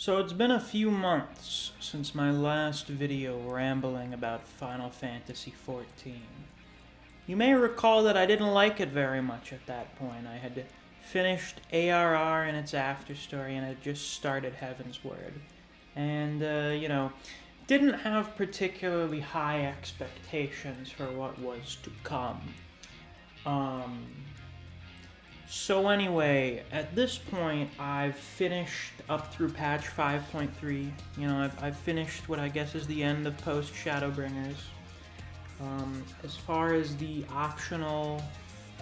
So it's been a few months since my last video rambling about Final Fantasy XIV. You may recall that I didn't like it very much at that point. I had finished ARR and its afterstory and had just started Heaven's Word. And, didn't have particularly high expectations for what was to come. So anyway, at this point, I've finished up through patch 5.3. I've finished what I guess is the end of post Shadowbringers. As far as the optional,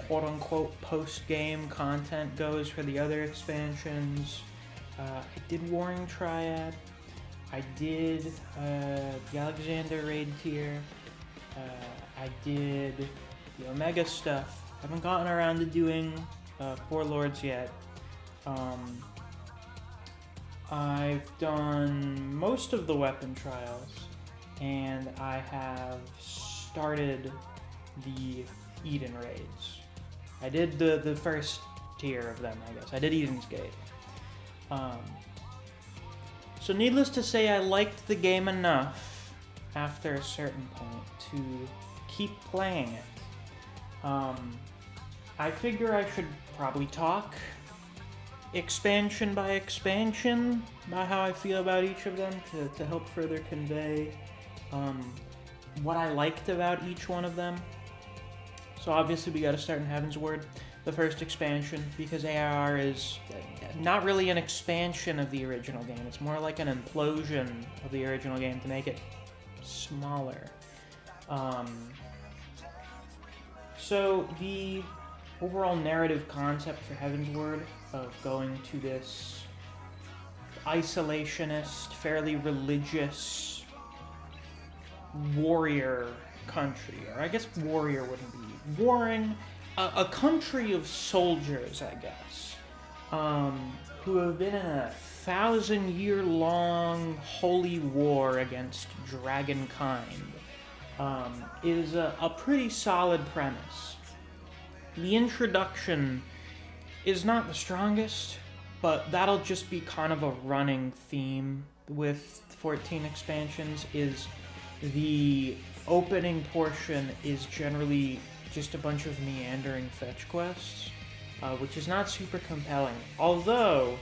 quote-unquote, post-game content goes for the other expansions, I did Warring Triad. I did the Alexander raid tier. I did the Omega stuff. Haven't gotten around to doing Four Lords yet. I've done most of the weapon trials, and I have started the Eden raids. I did the first tier of them, I guess. I did Eden's Gate. So needless to say, I liked the game enough after a certain point to keep playing it. I figure I should probably talk expansion by expansion about how I feel about each of them to help further convey what I liked about each one of them. So obviously we gotta start in Heaven's Word, the first expansion, because ARR is not really an expansion of the original game. It's more like an implosion of the original game to make it smaller. So the overall narrative concept for Heaven's Word of going to this isolationist, fairly religious warrior country, or I guess warrior wouldn't be, warring, a country of soldiers, I guess, who have been in a 1,000-year-long holy war against dragonkind, is a pretty solid premise. The introduction is not the strongest, but that'll just be kind of a running theme with 14 expansions, is the opening portion is generally just a bunch of meandering fetch quests, which is not super compelling, although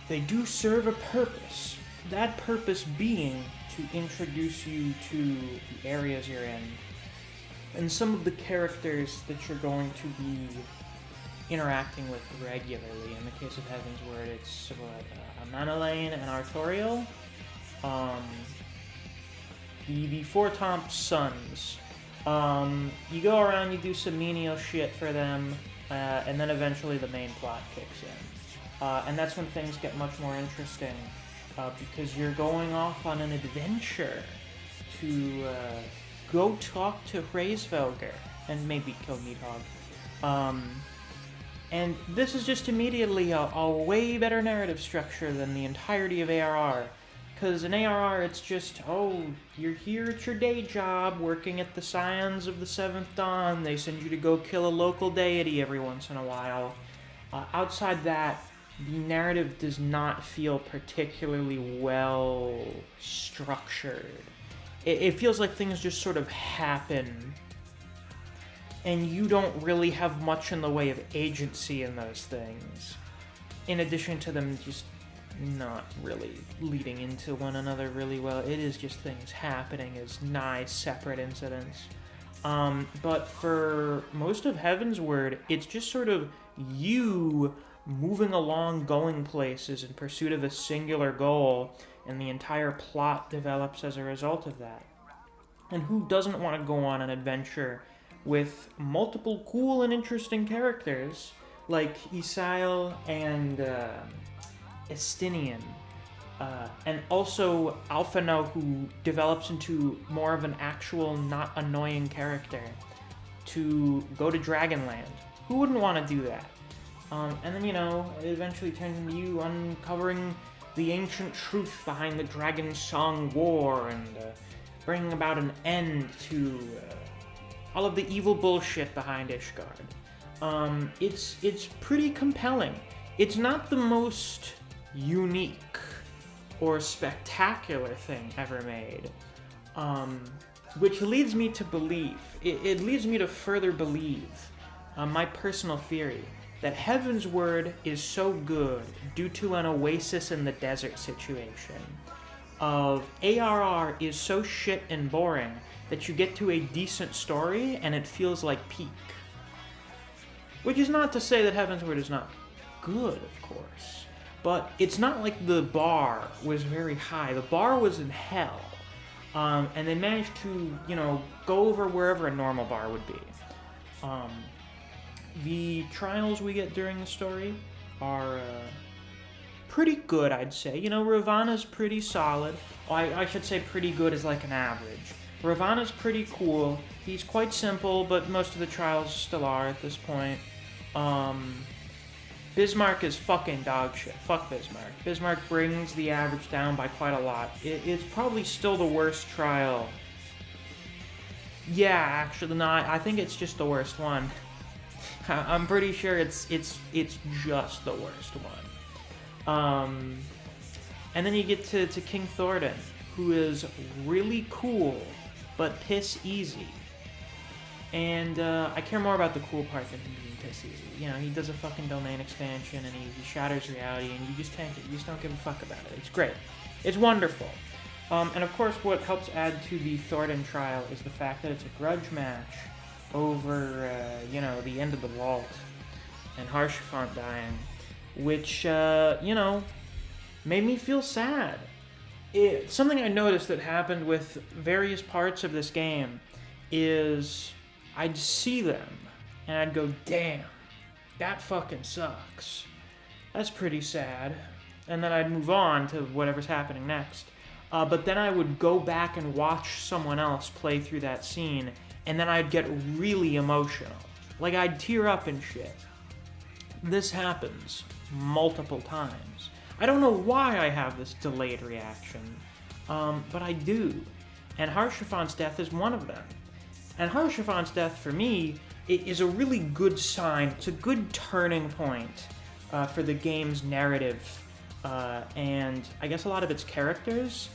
they do serve a purpose. That purpose being to introduce you to the areas you're in, and some of the characters that you're going to be interacting with regularly. In the case of Heaven's Word, it's Manalaine and Artorial. The Fortomp sons. You go around, you do some menial shit for them, and then eventually the main plot kicks in. And that's when things get much more interesting, because you're going off on an adventure to go talk to Hraesvelgr and maybe kill Needhog. And this is just immediately a way better narrative structure than the entirety of ARR. Because in ARR, it's just, oh, you're here at your day job, working at the Scions of the Seventh Dawn. They send you to go kill a local deity every once in a while. Outside that, the narrative does not feel particularly well structured. It feels like things just sort of happen, and you don't really have much in the way of agency in those things, in addition to them just not really leading into one another really well. It is just things happening as nice separate incidents. But for most of Heaven's Word, it's just sort of you moving along, going places in pursuit of a singular goal, and the entire plot develops as a result of that. And who doesn't want to go on an adventure with multiple cool and interesting characters like Isail and Estinian, and also Alphino, who develops into more of an actual not annoying character, to go to Dragonland? Who wouldn't want to do that? And then, it eventually turns into you uncovering the ancient truth behind the Dragon Song War and bringing about an end to all of the evil bullshit behind Ishgard. It's pretty compelling. It's not the most unique or spectacular thing ever made. Which leads me to believe, it leads me to further believe my personal theory that Heaven's Word is so good due to an oasis in the desert situation of ARR is so shit and boring that you get to a decent story and it feels like peak. Which is not to say that Heaven's Word is not good, of course, but it's not like the bar was very high. The bar was in hell, and they managed to, go over wherever a normal bar would be. The trials we get during the story are pretty good, I'd say. Ravana's pretty solid. I should say pretty good is like an average. Ravana's pretty cool. He's quite simple, but most of the trials still are at this point. Bismarck is fucking dog shit. Fuck Bismarck. Bismarck brings the average down by quite a lot. It's probably still the worst trial. Yeah, actually, no, I think it's just the worst one. I'm pretty sure it's just the worst one. And then you get to King Thornton, who is really cool, but piss easy. And I care more about the cool part than him being piss easy. He does a fucking domain expansion, and he shatters reality, and you just tank it. You just don't give a fuck about it. It's great. It's wonderful. And of course, what helps add to the Thornton trial is the fact that it's a grudge match over, the end of the vault and Haurchefant dying, which, made me feel sad. Something I noticed that happened with various parts of this game is I'd see them and I'd go, damn, that fucking sucks. That's pretty sad. And then I'd move on to whatever's happening next. But then I would go back and watch someone else play through that scene, and then I'd get really emotional. Like, I'd tear up and shit. This happens multiple times. I don't know why I have this delayed reaction, but I do. And Haurchefant's death is one of them. And Haurchefant's death, for me, is a really good sign. It's a good turning point for the game's narrative, and I guess a lot of its characters,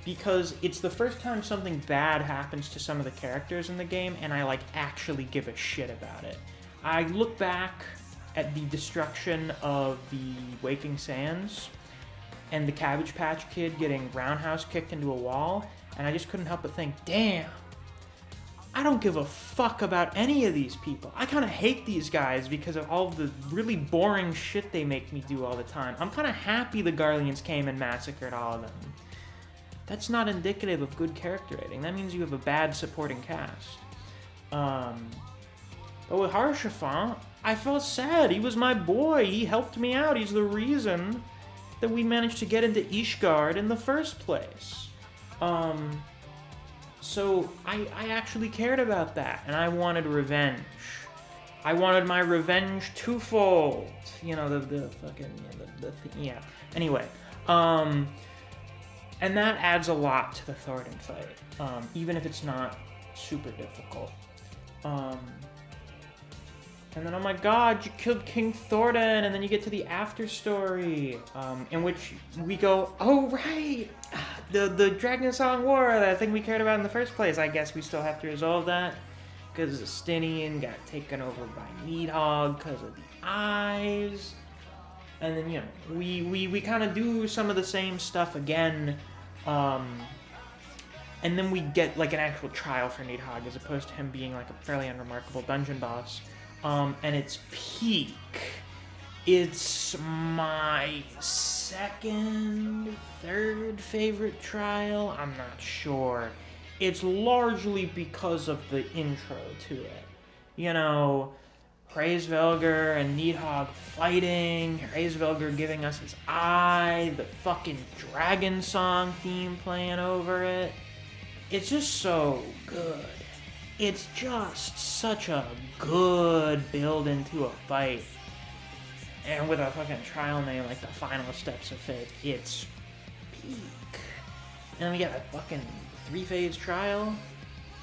because it's the first time something bad happens to some of the characters in the game, and I, actually give a shit about it. I look back at the destruction of the Waking Sands, and the Cabbage Patch Kid getting roundhouse kicked into a wall, and I just couldn't help but think, damn, I don't give a fuck about any of these people. I kind of hate these guys because of all the really boring shit they make me do all the time. I'm kind of happy the Garleans came and massacred all of them. That's not indicative of good character rating. That means you have a bad supporting cast. But with Haurchefant, I felt sad. He was my boy. He helped me out. He's the reason that we managed to get into Ishgard in the first place. So I actually cared about that, and I wanted revenge. I wanted my revenge twofold. The fucking, yeah. Anyway, and that adds a lot to the Thornton fight, even if it's not super difficult. And then, oh my god, you killed King Thornton, and then you get to the after story, in which we go, oh right, the Dragon Song War, that thing we cared about in the first place. I guess we still have to resolve that, because Estinian got taken over by Needhog because of the eyes. And then, we kind of do some of the same stuff again, and then we get, an actual trial for Needhog, as opposed to him being, a fairly unremarkable dungeon boss. And it's peak. It's my second, third favorite trial. I'm not sure. It's largely because of the intro to it. Hraesvelgr and Needhog fighting, Hraesvelgr giving us his eye, the fucking Dragon Song theme playing over it. It's just so good. It's just such a good build into a fight. And with a fucking trial name like the Final Steps of Fate, it's peak. And then we get a fucking 3-phase trial.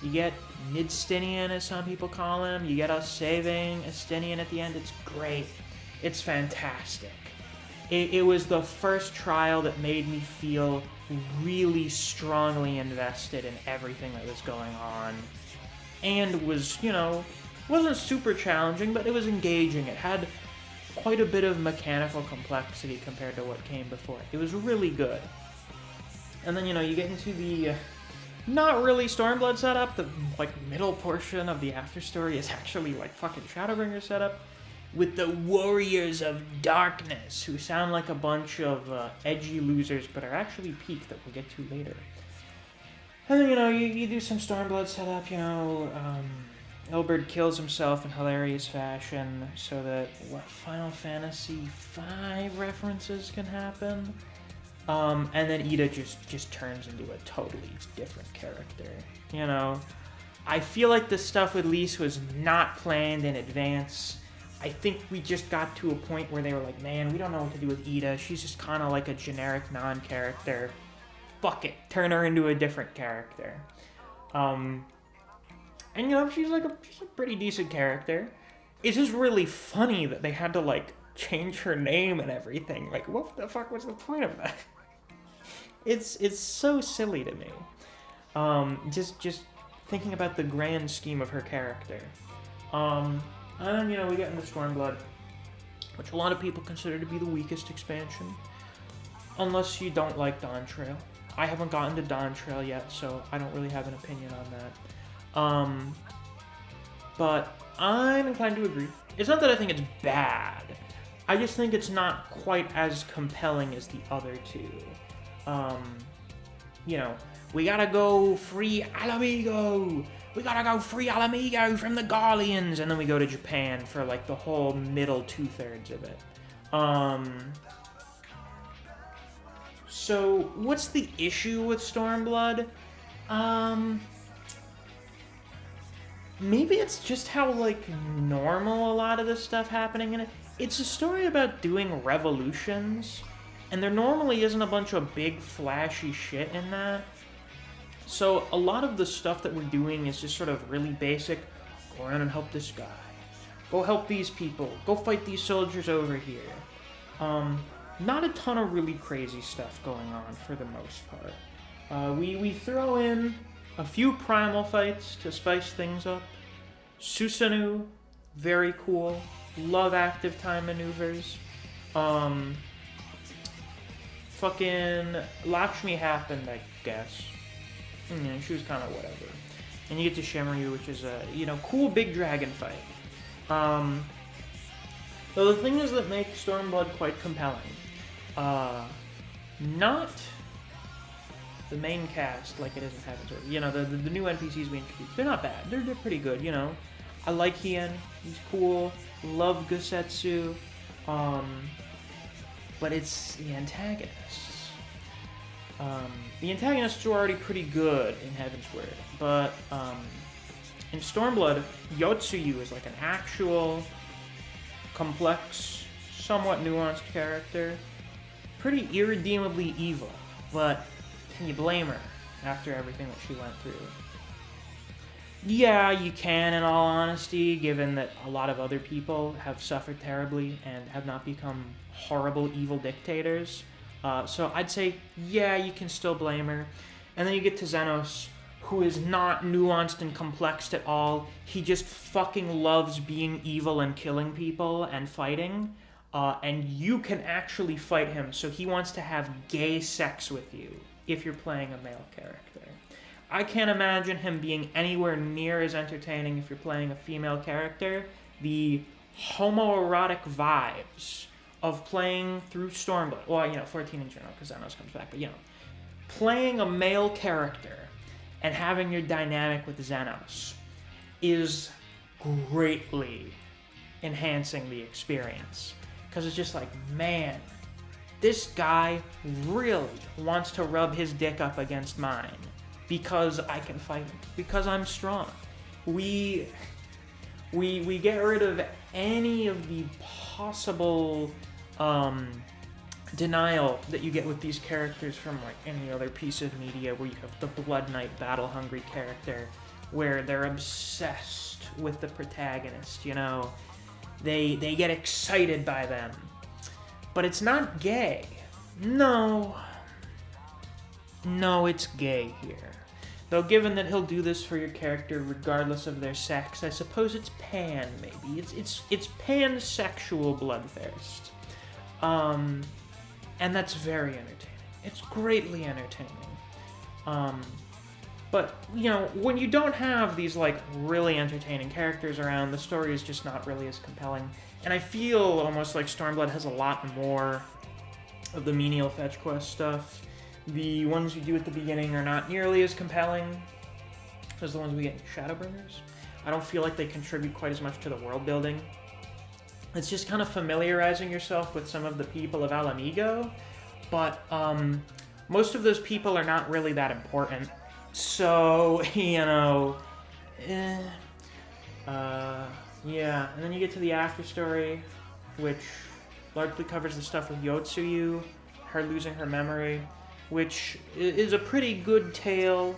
You get Nidstinian, as some people call him. You get us saving Estinian at the end. It's great. It's fantastic. it was the first trial that made me feel really strongly invested in everything that was going on. And was, you know, wasn't super challenging, but it was engaging. It had quite a bit of mechanical complexity compared to what came before. It was really good. And then, you know, you get into the not really Stormblood setup. The, like, middle portion of the afterstory is actually, like, fucking Shadowbringer setup. With the Warriors of Darkness, who sound like a bunch of edgy losers, but are actually peak that we'll get to later. And then, you know, you do some Stormblood setup, you know, Elbert kills himself in hilarious fashion so that, Final Fantasy V references can happen? And then Ida just turns into a totally different character, you know? I feel like the stuff with Lise was not planned in advance. I think we just got to a point where they were like, man, we don't know what to do with Ida. She's just kind of like a generic non-character. Fuck it. Turn her into a different character. And, you know, she's a pretty decent character. It's just really funny that they had to, like, change her name and everything. Like, what the fuck was the point of that? It's so silly to me. Just thinking about the grand scheme of her character. And then, you know, we get into Stormblood, which a lot of people consider to be the weakest expansion. Unless you don't like Dawn Trail. I haven't gotten to Dawn Trail yet, so I don't really have an opinion on that. But I'm inclined to agree. It's not that I think it's bad. I just think it's not quite as compelling as the other two. You know, we gotta go free Alamigo! We gotta go free Alamigo from the Garleans! And then we go to Japan for, like, the whole middle two-thirds of it. So, what's the issue with Stormblood? Maybe it's just how, like, normal a lot of this stuff happening in it. It's a story about doing revolutions, and there normally isn't a bunch of big, flashy shit in that. So a lot of the stuff that we're doing is just sort of really basic. Go around and help this guy. Go help these people. Go fight these soldiers over here. Not a ton of really crazy stuff going on for the most part. We throw in a few primal fights to spice things up. Susanoo, very cool. Love active time maneuvers. Fucking Lakshmi happened, I guess. You know, she was kind of whatever. And you get to Shimmeryu, which is a, you know, cool big dragon fight. So the thing is that makes Stormblood quite compelling. Not the main cast like it is in Heaven's Word. You know, the new NPCs we introduced, they're not bad. They're pretty good, you know. I like Hien. He's cool. Love Gusetsu. But it's the antagonists. The antagonists are already pretty good in Heaven's Word, but in Stormblood, Yotsuyu is like an actual, complex, somewhat nuanced character. Pretty irredeemably evil, but can you blame her after everything that she went through? Yeah, you can, in all honesty, given that a lot of other people have suffered terribly and have not become horrible, evil dictators. So I'd say, yeah, you can still blame her. And then you get to Xenos, who is not nuanced and complex at all. He just fucking loves being evil and killing people and fighting. And you can actually fight him, so he wants to have gay sex with you if you're playing a male character. I can't imagine him being anywhere near as entertaining if you're playing a female character. The homoerotic vibes of playing through Stormblood, well, you know, 14 in general, because Xenos comes back, but, you know, playing a male character and having your dynamic with Xenos is greatly enhancing the experience. Because it's just like, man, this guy really wants to rub his dick up against mine because I can fight him, because I'm strong. We get rid of any of the possible denial that you get with these characters from like any other piece of media where you have the Blood Knight battle-hungry character where they're obsessed with the protagonist, you know. They get excited by them. but it's not gay. No, it's gay here. Though given that he'll do this for your character regardless of their sex, I suppose it's pan, maybe. It's pansexual bloodthirst. And that's very entertaining. It's greatly entertaining. But, you know, when you don't have these, like, really entertaining characters around, the story is just not really as compelling. And I feel almost like Stormblood has a lot more of the menial fetch quest stuff. The ones you do at the beginning are not nearly as compelling as the ones we get in Shadowbringers. I don't feel like they contribute quite as much to the world building. It's just kind of familiarizing yourself with some of the people of Alamigo, but most of those people are not really that important. So, you know, yeah. And then you get to the after story, which largely covers the stuff with Yotsuyu, her losing her memory, which is a pretty good tale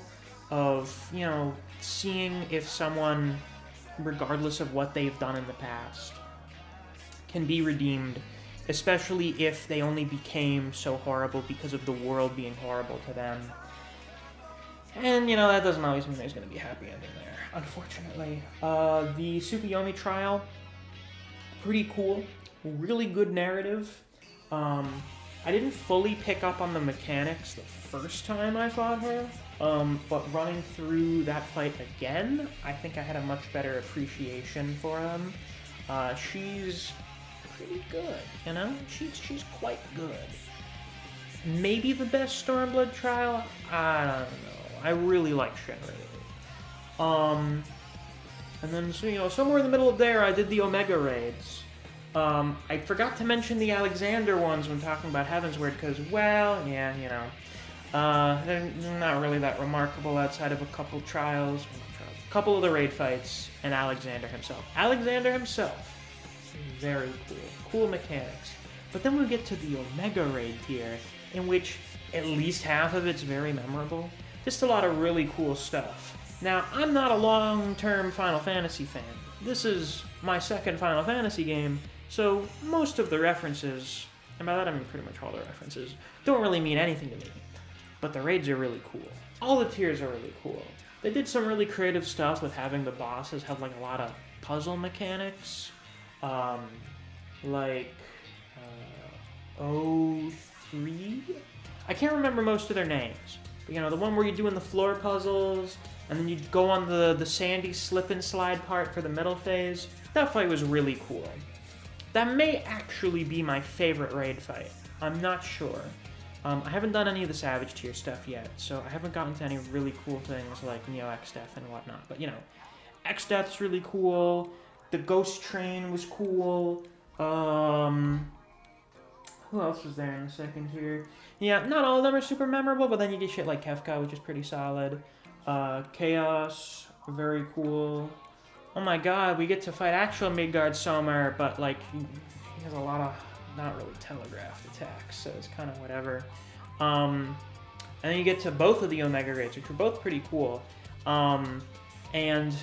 of, you know, seeing if someone, regardless of what they've done in the past, can be redeemed, especially if they only became so horrible because of the world being horrible to them. And, you know, that doesn't always mean there's going to be a happy ending there, unfortunately. The Tsukuyomi trial, pretty cool. Really good narrative. I didn't fully pick up on the mechanics the first time I fought her, but running through that fight again, I think I had a much better appreciation for them. She's pretty good, you know? She's quite good. Maybe the best Stormblood trial? I don't know. I really like Shinra. And then, so, you know, somewhere in the middle of there, I did the Omega raids. I forgot to mention the Alexander ones when talking about Heavensward, because, well, yeah, you know, they're not really that remarkable outside of a couple trials, a couple of the raid fights, and Alexander himself. Alexander himself, very cool. Cool mechanics. But then we get to the Omega raid tier, in which at least half of it's very memorable. Just a lot of really cool stuff. Now, I'm not a long-term Final Fantasy fan. This is my second Final Fantasy game, so most of the references, and by that I mean pretty much all the references, don't really mean anything to me. But the raids are really cool. All the tiers are really cool. They did some really creative stuff with having the bosses have like a lot of puzzle mechanics. Like O3? I can't remember most of their names. But, you know, the one where you're doing the floor puzzles, and then you go on the sandy slip and slide part for the middle phase. That fight was really cool. That may actually be my favorite raid fight. I'm not sure. I haven't done any of the Savage tier stuff yet, so I haven't gotten to any really cool things like Neo X-Death and whatnot. But, you know, X-Death's really cool. The Ghost Train was cool. Who else was there in the second tier? Yeah, not all of them are super memorable, but then you get shit like Kefka, which is pretty solid. Chaos, very cool. Oh my god, we get to fight actual Midgard Sommer, but like, he has a lot of not really telegraphed attacks, so it's kind of whatever. And then you get to both of the Omega raids, which were both pretty cool. And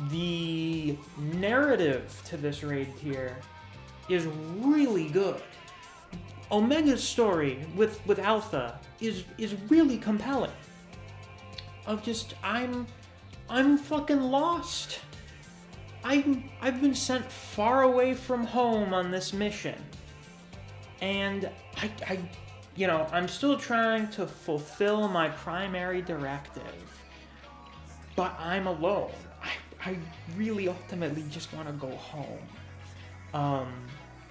the narrative to this raid tier is really good. Omega's story with Alpha is really compelling. Of just, I'm fucking lost. I've been sent far away from home on this mission. And I you know, I'm still trying to fulfill my primary directive. But I'm alone. I really ultimately just want to go home.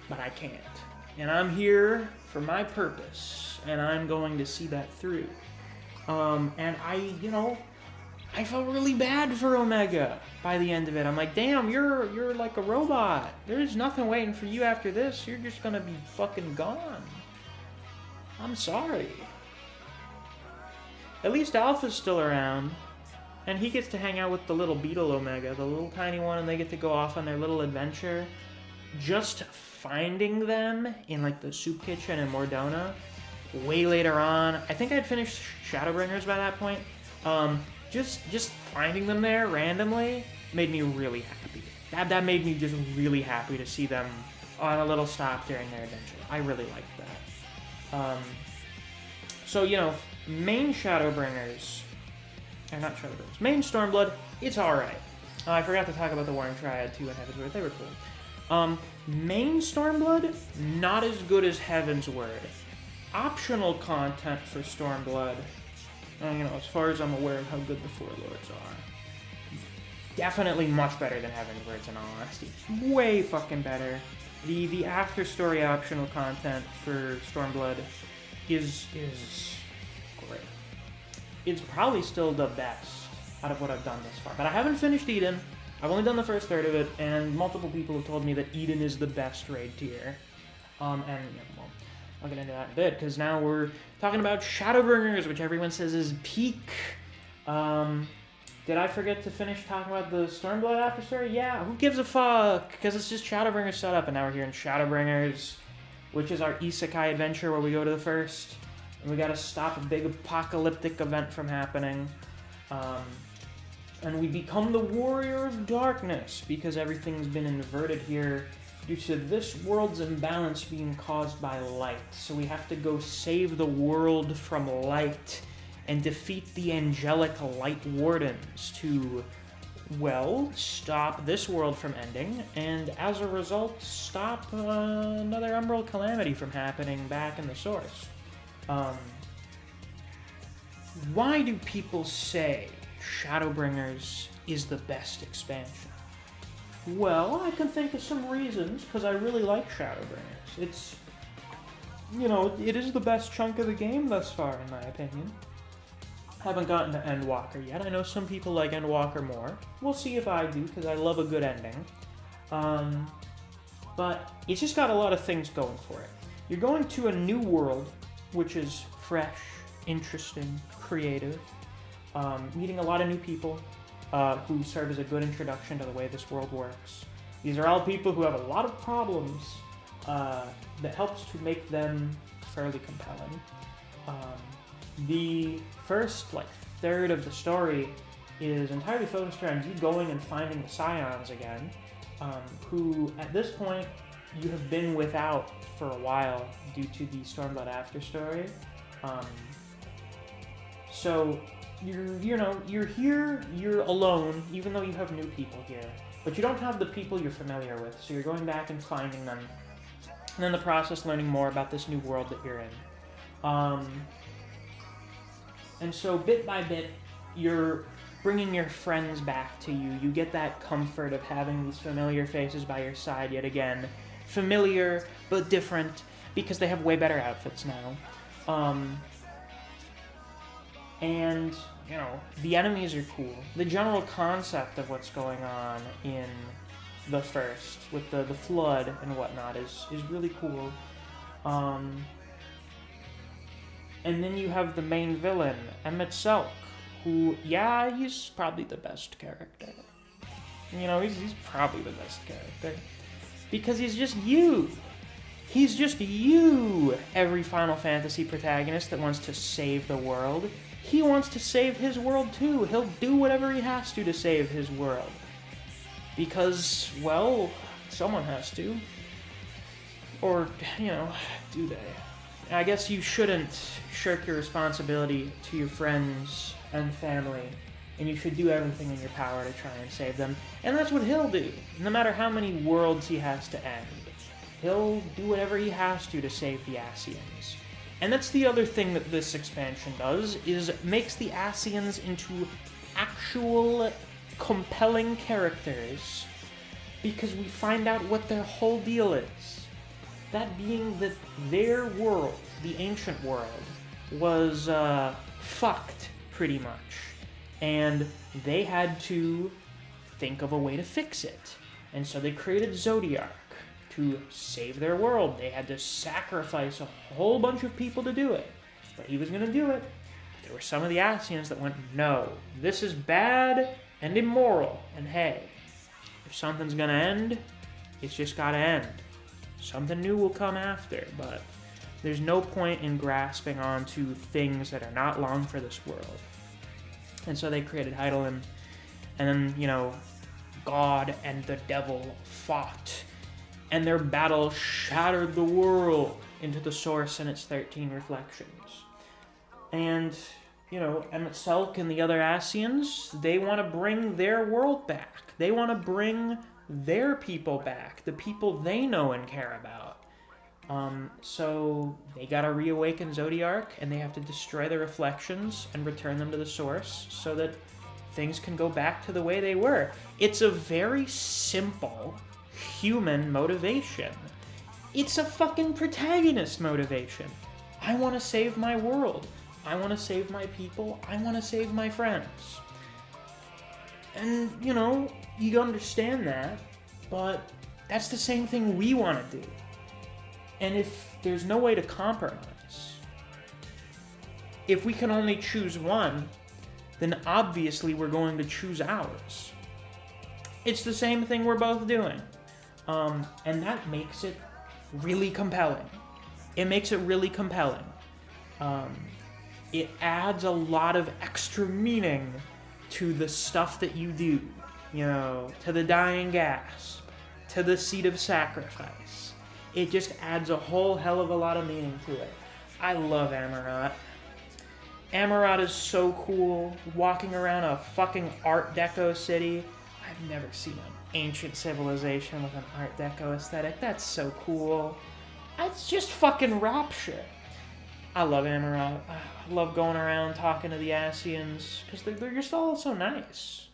But I can't. And I'm here for my purpose, and I'm going to see that through. And I felt really bad for Omega by the end of it. I'm like, damn, you're like a robot. There's nothing waiting for you after this. You're just gonna be fucking gone. I'm sorry. At least Alpha's still around, and he gets to hang out with the little beetle Omega, the little tiny one, and they get to go off on their little adventure. Just finding them in like the soup kitchen in Mordona way later on. I think I'd finished Shadowbringers by that point. Just finding them there randomly made me really happy. That made me just really happy to see them on a little stop during their adventure. I really liked that. So, main Shadowbringers, or not Shadowbringers, main Stormblood, it's alright. I forgot to talk about the Warring Triad too in Heaven's Word. They were cool. Main Stormblood, not as good as Heaven's Word. Optional content for Stormblood, as far as I'm aware of how good the Four Lords are. Definitely much better than Heaven's Words, in all honesty. Way fucking better. The after-story optional content for Stormblood is great. It's probably still the best out of what I've done thus far. But I haven't finished Eden. I've only done the first third of it, and multiple people have told me that Eden is the best raid tier. I'll get into that in a bit, because now we're talking about Shadowbringers, which everyone says is peak. Did I forget to finish talking about the Stormblood after story? Yeah, who gives a fuck? Because it's just Shadowbringers setup, and now we're here in Shadowbringers, which is our isekai adventure where we go to the first, and we gotta stop a big apocalyptic event from happening. And we become the Warrior of Darkness, because everything's been inverted here due to this world's imbalance being caused by light. So we have to go save the world from light and defeat the angelic light wardens to, stop this world from ending, and as a result, stop another Umbral Calamity from happening back in the source. Why do people say Shadowbringers is the best expansion? Well, I can think of some reasons, because I really like Shadowbringers. It's, it is the best chunk of the game thus far, in my opinion. Haven't gotten to Endwalker yet. I know some people like Endwalker more. We'll see if I do, because I love a good ending. But it's just got a lot of things going for it. You're going to a new world, which is fresh, interesting, creative, meeting a lot of new people who serve as a good introduction to the way this world works. These are all people who have a lot of problems that helps to make them fairly compelling. The first third of the story is entirely focused around you going and finding the Scions again, who at this point you have been without for a while due to the Stormblood after story. So you're here, you're alone, even though you have new people here, but you don't have the people you're familiar with. So you're going back and finding them, and in the process learning more about this new world that you're in. And so bit by bit, you're bringing your friends back to you. You get that comfort of having these familiar faces by your side yet again. Familiar, but different, because they have way better outfits now. And, the enemies are cool. The general concept of what's going on in the first, with the flood and whatnot, is really cool. And then you have the main villain, Emmett Selk, who, he's probably the best character. He's probably the best character. Because he's just you. He's just you, every Final Fantasy protagonist that wants to save the world. He wants to save his world too. He'll do whatever he has to save his world. Because, someone has to. Or, do they? I guess you shouldn't shirk your responsibility to your friends and family, and you should do everything in your power to try and save them. And that's what he'll do, no matter how many worlds he has to end. He'll do whatever he has to save the Ascians. And that's the other thing that this expansion does, is makes the Ascians into actual compelling characters, because we find out what their whole deal is. That being that their world, the ancient world, was fucked, pretty much. And they had to think of a way to fix it. And so they created Zodiark to save their world. They had to sacrifice a whole bunch of people to do it. But he was going to do it. There were some of the Ascians that went, no, this is bad and immoral. And hey, if something's going to end, it's just got to end. Something new will come after, but there's no point in grasping onto things that are not long for this world. And so they created Heidelin, and then, God and the devil fought and their battle shattered the world into the source and its 13 reflections. And, Emmett Selk and the other Ascians, they want to bring their world back. They want to bring their people back, the people they know and care about. So they gotta reawaken Zodiark, and they have to destroy the reflections and return them to the source so that things can go back to the way they were. It's a very simple human motivation. It's a fucking protagonist motivation. I want to save my world. I want to save my people. I want to save my friends. And, you understand that, but that's the same thing we want to do. And if there's no way to compromise, if we can only choose one, then obviously we're going to choose ours. It's the same thing we're both doing. And that makes it really compelling. It makes it really compelling. It adds a lot of extra meaning to the stuff that you do. To the dying gasp, to the seed of sacrifice. It just adds a whole hell of a lot of meaning to it. I love Amarat. Amarat is so cool. Walking around a fucking Art Deco city. I've never seen an ancient civilization with an Art Deco aesthetic. That's so cool. It's just fucking rapture. I love Amarat. I love going around talking to the Ascians because they're just all so nice.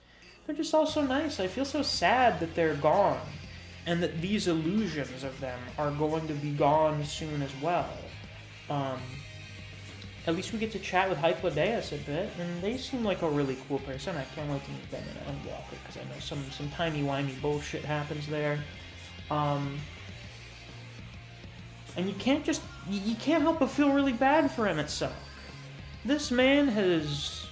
They're just all so nice. I feel so sad that they're gone. And that these illusions of them are going to be gone soon as well. At least we get to chat with Hyclodeus a bit, and they seem like a really cool person. I can't wait to meet them in Endwalker, because I know some timey-wimey bullshit happens there. And you can't help but feel really bad for him itself. This man has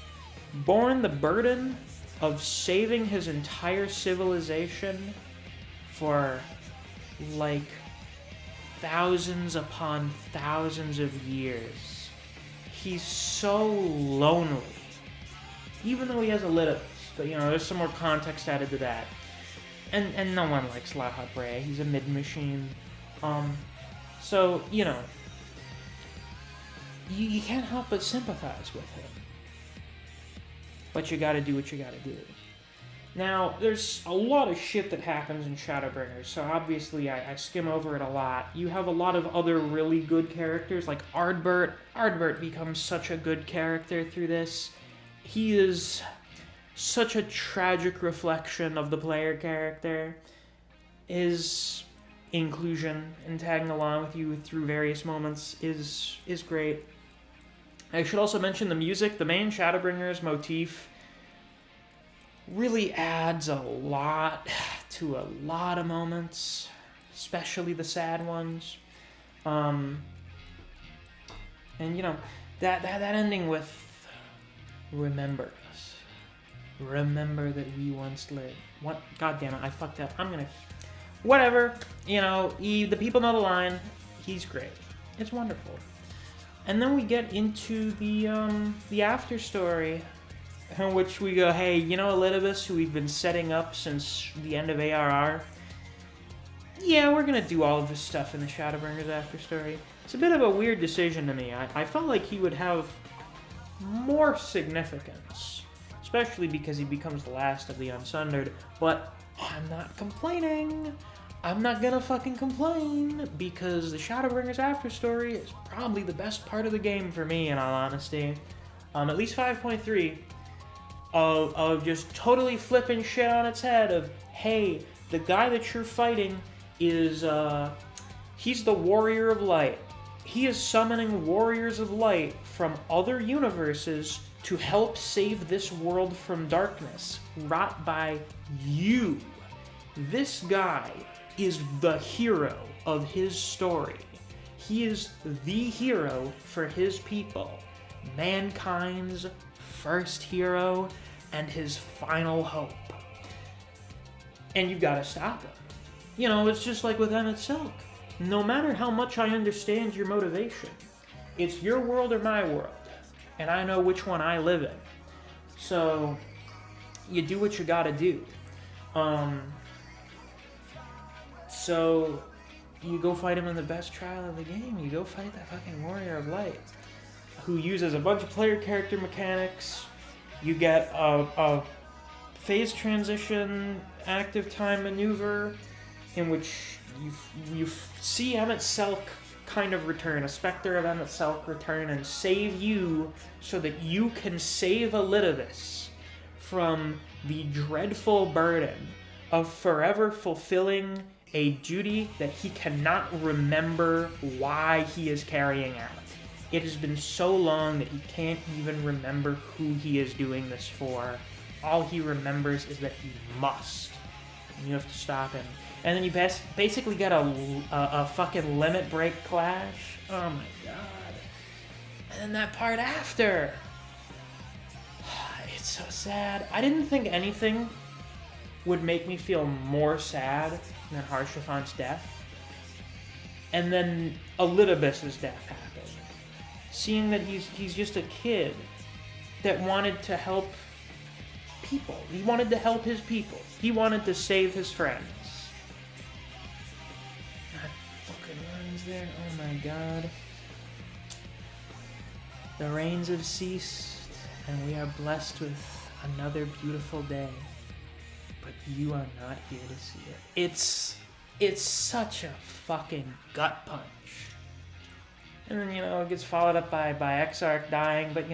borne the burden of saving his entire civilization for, thousands upon thousands of years. He's so lonely. Even though he has a Litus, but, there's some more context added to that. And no one likes La Habre. He's a mid-machine. So, you can't help but sympathize with him. But you gotta do what you gotta do. Now, there's a lot of shit that happens in Shadowbringers, so obviously I skim over it a lot. You have a lot of other really good characters, like Ardbert. Ardbert becomes such a good character through this. He is such a tragic reflection of the player character. His inclusion and tagging along with you through various moments is great. I should also mention the music. The main Shadowbringers motif really adds a lot to a lot of moments, especially the sad ones. And that ending with remember us. Remember that we once lived. What? God damn it, I fucked up. Whatever. The people know the line. He's great. It's wonderful. And then we get into the after story, in which we go, hey, Elidibus, who we've been setting up since the end of ARR? Yeah, we're going to do all of this stuff in the Shadowbringers after story. It's a bit of a weird decision to me. I felt like he would have more significance, especially because he becomes the last of the Unsundered, but I'm not complaining. I'm not gonna fucking complain, because the Shadowbringers after story is probably the best part of the game for me, in all honesty. At least 5.3 of just totally flipping shit on its head of, hey, the guy that you're fighting is, he's the Warrior of Light. He is summoning Warriors of Light from other universes to help save this world from darkness, wrought by you. This guy is the hero of his story. He is the hero for his people. Mankind's first hero and his final hope. And you've got to stop him. It's just like with Emmett Selk. No matter how much I understand your motivation, it's your world or my world. And I know which one I live in. So, you do what you gotta do. So, you go fight him in the best trial of the game. You go fight that fucking Warrior of Light, who uses a bunch of player character mechanics. You get a phase transition, active time maneuver, in which you see Emmett Selk kind of return, a specter of Emmett Selk return and save you so that you can save Elidibus from the dreadful burden of forever fulfilling a duty that he cannot remember why he is carrying out. It has been so long that he can't even remember who he is doing this for. All he remembers is that he must. And you have to stop him. And then you basically get a fucking limit break clash. Oh my god. And then that part after. It's so sad. I didn't think anything would make me feel more sad than Haurchefant's death. And then Elidibus's death happened. Seeing that he's just a kid that wanted to help people. He wanted to help his people. He wanted to save his friends. That fucking lines there. Oh my god. The rains have ceased, and we are blessed with another beautiful day. But you are not here to see it. It's such a fucking gut punch. And then, it gets followed up by Exarch dying, but,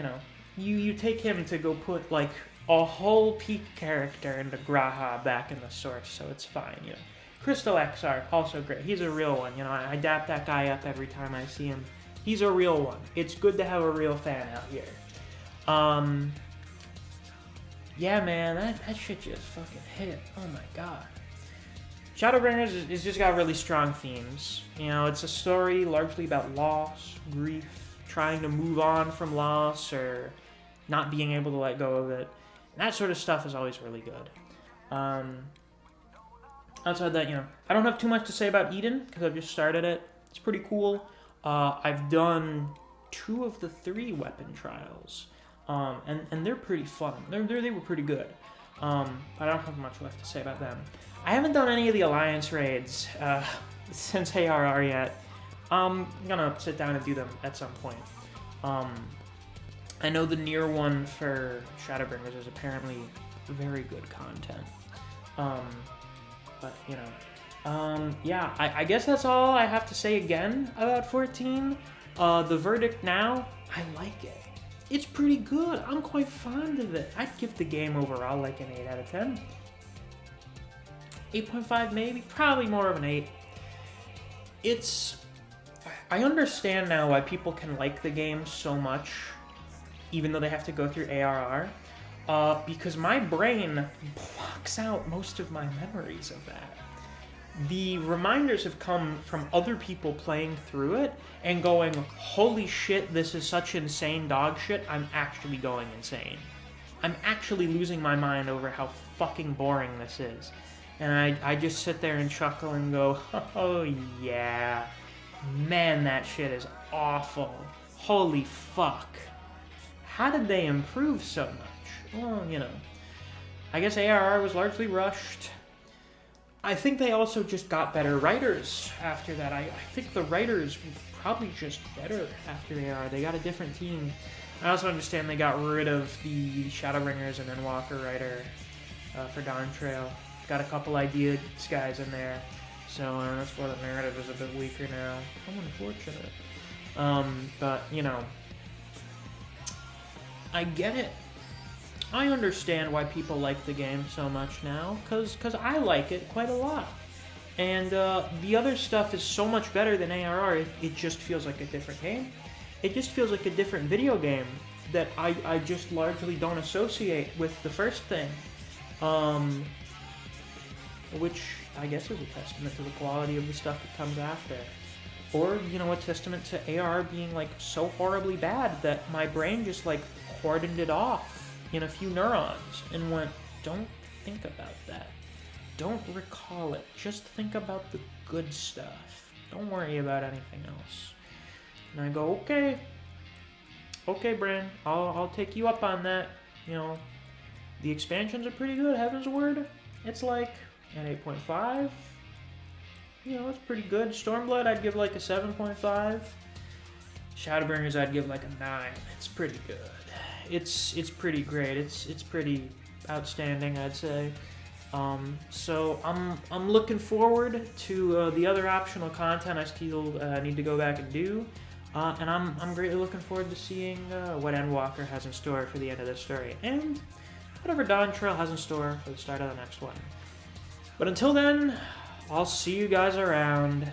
you take him to go put, like, a whole peak character into Graha back in the source, so it's fine, Crystal Exarch, also great. He's a real one, I dap that guy up every time I see him. He's a real one. It's good to have a real fan out here. Yeah, man, that shit just fucking hit. Oh my god. Shadowbringers has just got really strong themes. It's a story largely about loss, grief, trying to move on from loss, or not being able to let go of it. And that sort of stuff is always really good. Outside that, I don't have too much to say about Eden, because I've just started it. It's pretty cool. I've done 2 of the 3 weapon trials, and they're pretty fun. They were pretty good. I don't have much left to say about them. I haven't done any of the Alliance raids since ARR yet. I'm gonna sit down and do them at some point. I know the near one for Shadowbringers is apparently very good content. But, yeah, I guess that's all I have to say again about 14. The verdict now, I like it. It's pretty good. I'm quite fond of it. I'd give the game overall like an 8 out of 10. 8.5 maybe, probably more of an 8. I understand now why people can like the game so much, even though they have to go through ARR, because my brain blocks out most of my memories of that. The reminders have come from other people playing through it and going, holy shit, this is such insane dog shit, I'm actually going insane. I'm actually losing my mind over how fucking boring this is. And I just sit there and chuckle and go, oh yeah, man, that shit is awful. Holy fuck. How did they improve so much? Well, I guess ARR was largely rushed. I think they also just got better writers after that. I think the writers were probably just better after ARR. They got a different team. I also understand they got rid of the Shadowbringers and then Walker writer for Dawn Trail. Got a couple ideas guys in there. So that's why the narrative is a bit weaker now. I'm unfortunate. But, I get it. I understand why people like the game so much now, because I like it quite a lot. And the other stuff is so much better than ARR, it just feels like a different game. It just feels like a different video game that I just largely don't associate with the first thing. Which I guess is a testament to the quality of the stuff that comes after. Or, a testament to AR being, so horribly bad that my brain just, cordoned it off in a few neurons and went, don't think about that. Don't recall it. Just think about the good stuff. Don't worry about anything else. And I go, okay, Bran, I'll take you up on that. The expansions are pretty good. Heaven's Word, it's an 8.5. you know, it's pretty good. Stormblood, I'd give like a 7.5. Shadowbringers, I'd give like a 9. It's pretty good. It's pretty great. It's pretty outstanding, I'd say. So I'm looking forward to the other optional content I still need to go back and do, and I'm greatly looking forward to seeing what Endwalker has in store for the end of this story, and whatever Dawn Trail has in store for the start of the next one. But until then, I'll see you guys around.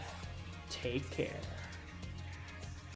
Take care.